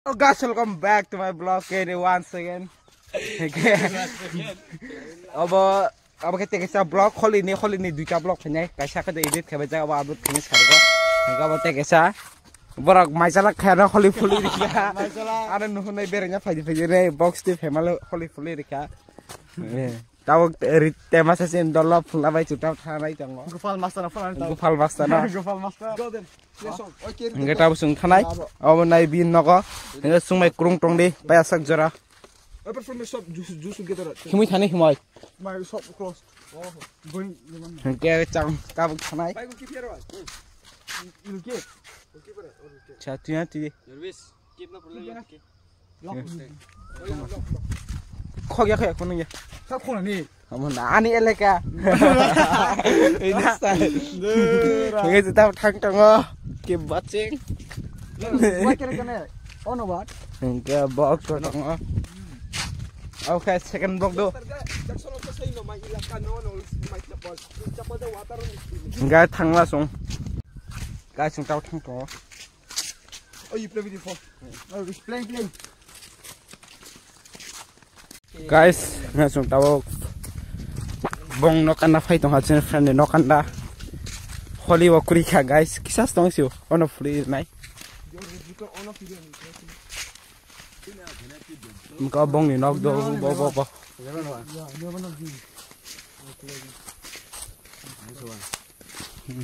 Oh guys, welcome back to my vlog once again. अब kita kisah vlog kali ini duita vlog punya. Kisah kita edit kebaca अब upload kini sekarang. Enggak mau kisah. Borak masalah karena kali fully dia. Ada nuhunai berenya fajir box di family kali fully dia. Tahu tema sesin dollar full abai cuta tanai jango. Gufal master na. Gufal master. Golden. Enggak tahu sung tanai. Aw nai bin naga. Enggak sung mai kurung tong di. Payasak jara. Apart from the shop, juice get it. Himui tanai himui. My shop closed. Oh, going. Enggak cang tahu tanai. Bye, keep here. You keep. Chatunya ti. Service. Keep no problem. Kok kuning ya. Tak kau ni. Amun ani eleka. Ini style. Ini tetap tang ke bacing. What can I get? Oh no what? Ke box ko tang. Okay, second box do. Enggak tang langsung. Guys, sung tao tang ko. Oh, you play with your phone. Oh, it's playing. Guys, langsung tahu bong nokan na fight tong hacen friend nokan da holy wa kurika guys kisah tong siu ono free nai mka bong ni nok do bo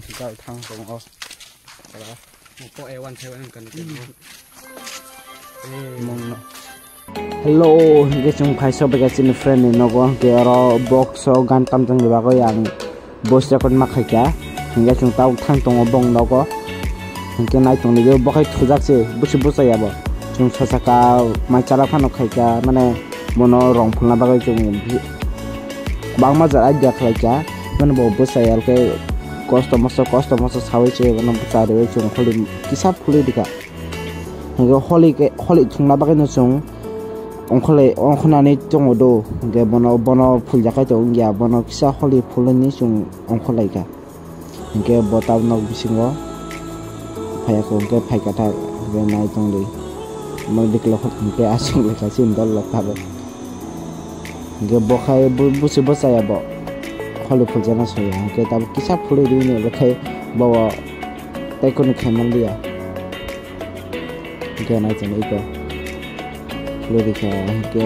kita thang tong o Ko A1 kan mong no hello ge chung phai so bega chin friend ni nogo ke ro box so gan tam jang ba ko yang boss ja kon ma khaika ge chung tau thang tong bong nogo ge nai tong ni ge bo khai thujak se busi busa ya bo chung sasaka mai chala phano khaika mane mono rong phulna ba ko chung bangma ja ajja khaika mane bo busa ya ke costo moso sawi che no busa re chung kholi kisap kholi dika ge holi thungna ba ke no chung ongkhonani tongodo ge bono phul jakai to ngya bono kisa holi phulani chung ongkholai ka ge botaw nok bisingo phaya ko ge phai kata ge nai tong dei mo diklo khot ge asung le ka sin dal lakha be ge bokhai busi bosaya bo holi phul jana soya ge tab kisa phuli ri ne le khai bawa tai ko ni khaimal dia ge nai tong iko Lurika ke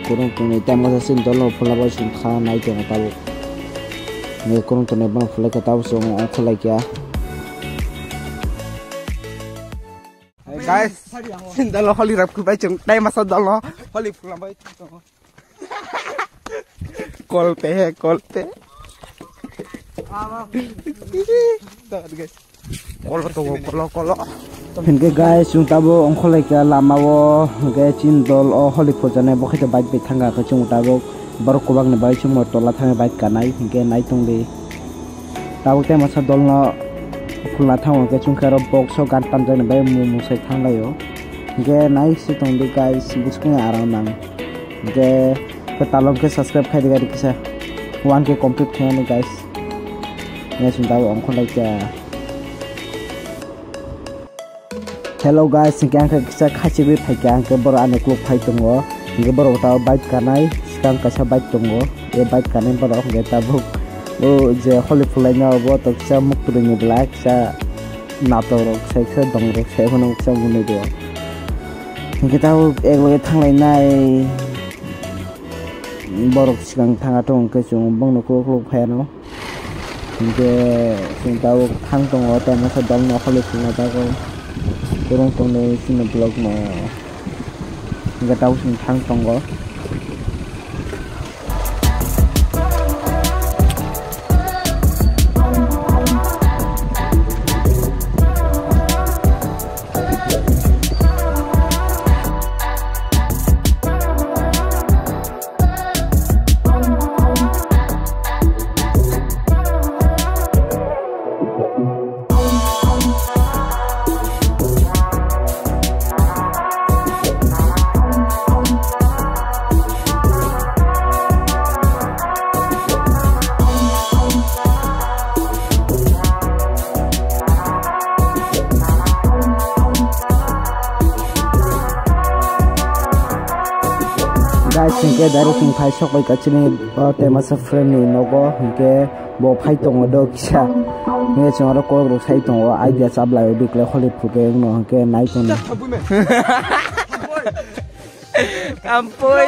kurung tune tamo sa sin dolo phula ba sin kha nai te tabu ne kurung tune ban phula ka tabu so on khala kya guys sin dolo holi rap ku bai chung dai masa dolo holi phula bai chung kolpe guys kolo Hingga guys, yung tabo ang kulay ka lamawo, hingga cindol o holi po jane bokit na bait tangga ka chung tabo baru kubang na bait chung motola tanga bait kanai hingga nai tong di tabo te masa dol na pula tang ka chung karo box so gan tam jane bai mu sai tang layo hingga nai si tong di guys busku arang nang hingga ke talong ke subscribe khai diga dikisa 1k complete thani guys ne chung tabo ang kulay ka Hello guys, sekarang kita kasih beri pakai ke baru anak klub pakai tunggu, ke baru tahu bait kanai, sekarang kasih bait tunggu, bait kanai baru kita buk, je holy fulanya buat kita mukturnya black, saya natorok, saya dongrok, saya menung saya guna dia. Kita lagi tang lain nai, baru sekarang tang atong ke cung bang nak klub pakai no, ke kita tang tunggu atau masa dong nak holy fulanya tahu. Kurang tong ni sini blog mo nggak tahu sih tang tonggo guys hingke direct king phai sok bai kachini te masa friend ni nogo hingke bo phai tongo do kisa nge choro ko ro sai tongo idea chablai bikle kholi phuke no hingke nai ton kampoi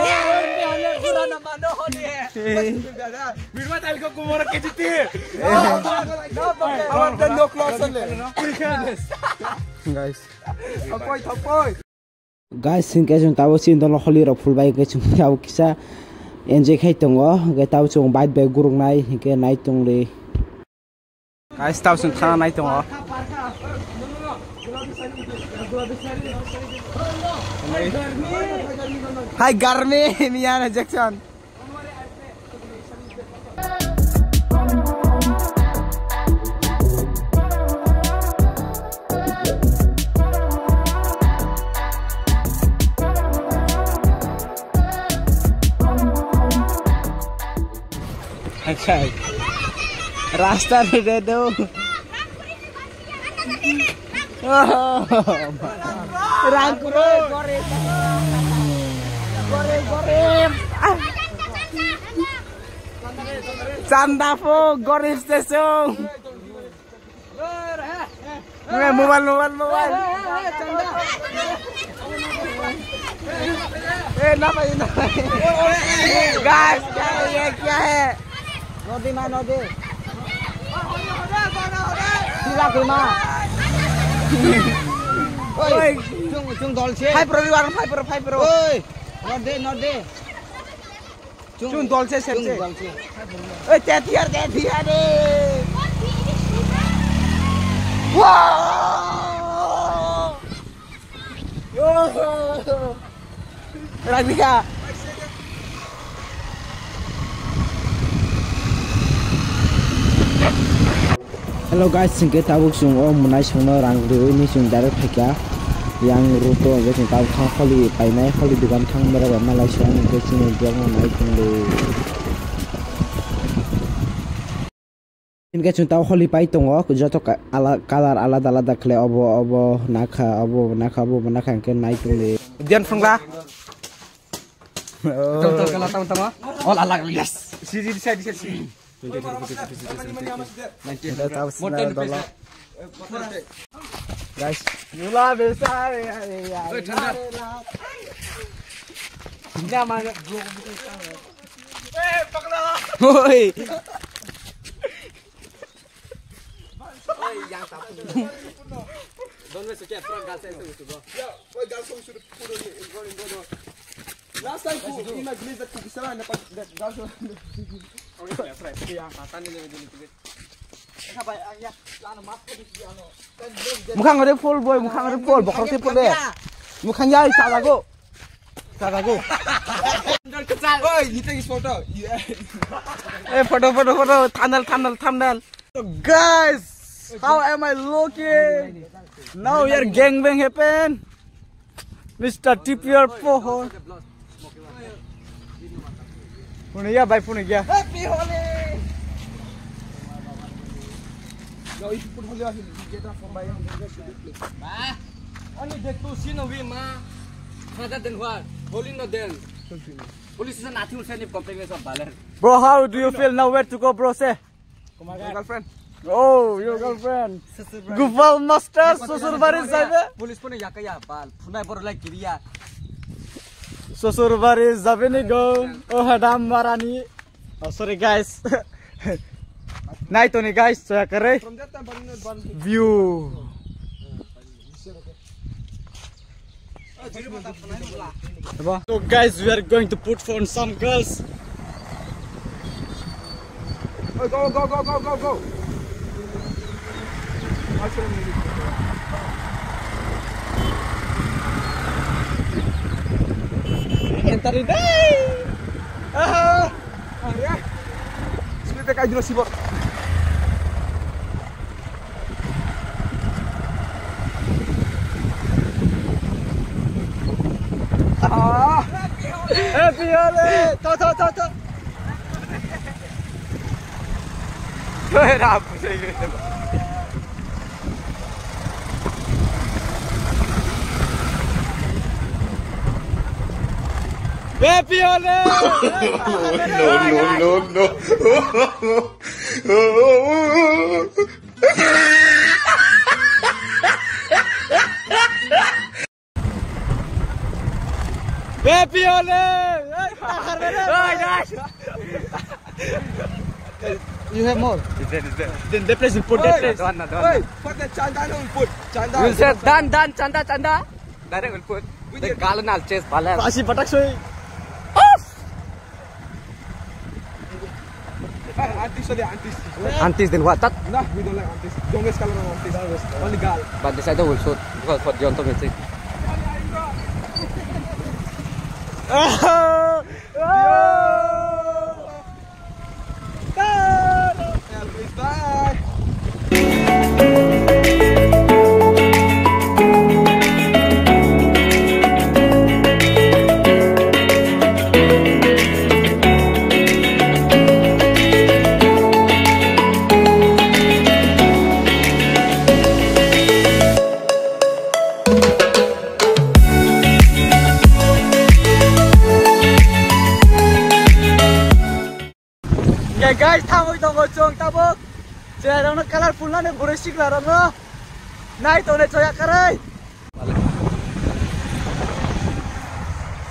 guys singke jung tawo sin dolo kholi ro phulbai ke chung tawo kisa enjoy khai tongo ge tawo chung bait bai gurung nai hingke nai tong le guys tawo chung thana nai tongo Hi Garmi Miana Jackson अच्छा रास्ता नहीं दे दो Sandafu Gorif Station mobile ना भाई guys क्या है नदी सिला के मां ओए chung dol che phai pro ओए नदे chung dol che sem che ओए ते thiar de wow yo Radhika hello guys singke tabuk sung o munai sungno rang rui ni sung direct phaka yang ruto ge sing taw thang kholi painai kholi dukan thang mera ba malai sung ge sing jong nai tung le inge chung taw kholi pai tongo joto color alada khle obo nakha ke nai tung le dian phangla Tonton kala tama all alag yes Si guys mula besar ya mana pakla oi yang tapu don me suke front gal se su bro ya oi gal so should put on last time ku imagine that ku kisara na pag gal so okay friend ya matan ni le dulu mukhang ade full boy mukhang ade full bokrok te pole mukhang yai chadago oi you take this photo eh photo thumbnail so guys how am I looking now here gangbang happen Mr. TPR pohon punya bye punya happy holi now if you put holi you get up from by only the two sin of him rather than what holy no then police is nothing to complain of baler bro how do you feel now where to go bro say my girlfriend oh your girlfriend Gufal master susur baris jabe police pun ya kaya bal punai bor like kiriya susur baris jabe ni go oh hadam marani oh sorry guys night to ni guys so kare from that time view so guys we are going to put on some girls oh go enter it day ya split kayak jelas sibor happy holiday to Berapa sih gitu? Happy Holi! No. Happy Holi! You have more. Is there? Then the place will put that place. Hey, put the chanda will put. Chanda. We'll say done, chanda. Direct will put. The galan I'll chase pala. Pasi patak soy. Aunties then what? Nah, we don't like aunties. Don't waste color on aunties. Only girl. But this side will shoot because for John to meet. Bye. Okay guys, thamoi dong chong tabok. Jerang colorful na ne buresik la rang. Nai to ne choya karai.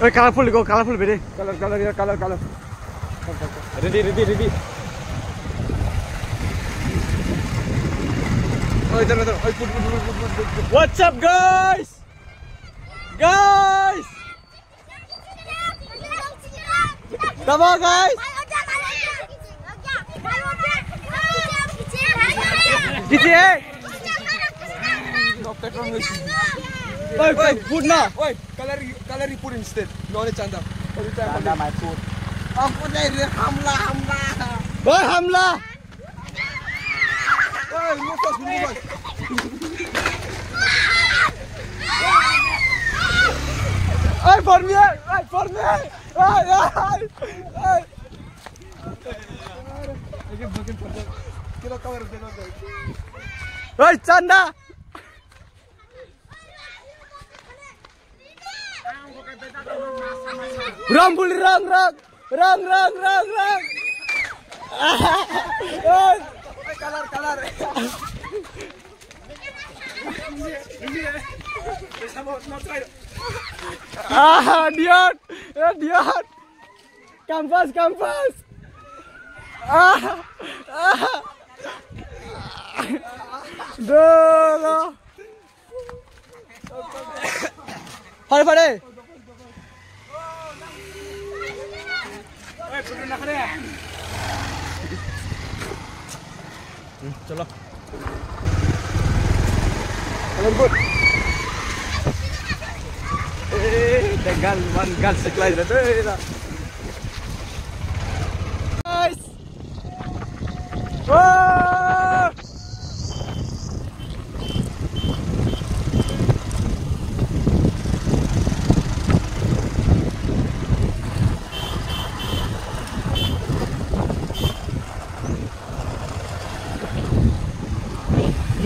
Oi colorful go colorful bede. Color. Ready. Oh, idhar. Oh, put. What's up guys? Guys. Come on guys. DJ. No petrol is. Oi, food na. Oi, color you put instead. No only chanda. Chanda my food. Ampun deh, hamla. Boy hamla. Oi, move fast. Oi, for me. Oi. Kilo cover. Oi, Chanda. Rambul rang. Oi, Color. Dion. Canvas. Dolo. Pare. Chalo. One gal supply Guys. Oh!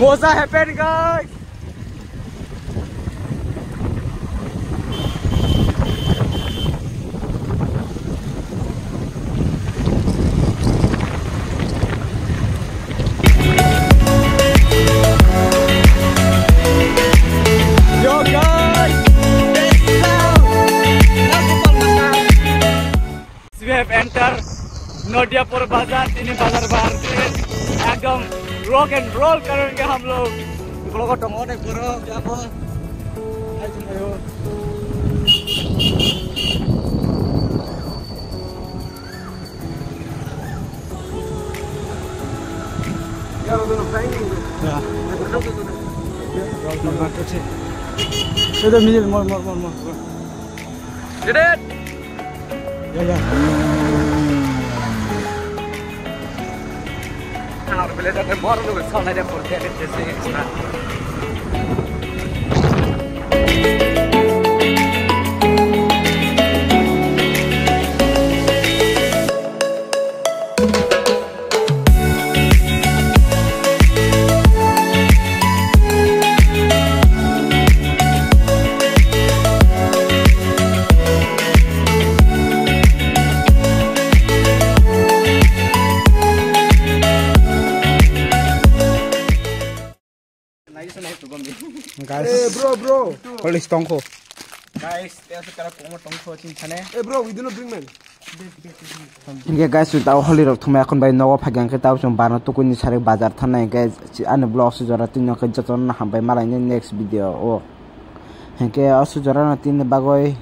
Moza happened guys. Yo guys, we have entered Nodiapur Bazaar. ini बाजार बाहर से एकदम rock and role करेंगे हम लोग को टंगो ने पूरा क्या को आई तुम हो यार दोनों फ्लाइंग या more Get it? ya Now the village are more than one hundred for the extra. Guys, Hey, bro. police tongko. Guys, there's a cara como tongko chinchane. Hey, bro, we do not bring men. Inge guys with our holy rock to make on by no pagan get out on Bano to Kuni Sari Bazar Tana guys and the blocks or a thing of Jaton by Malan next video. Oh, and also Jorana in the Bagoy.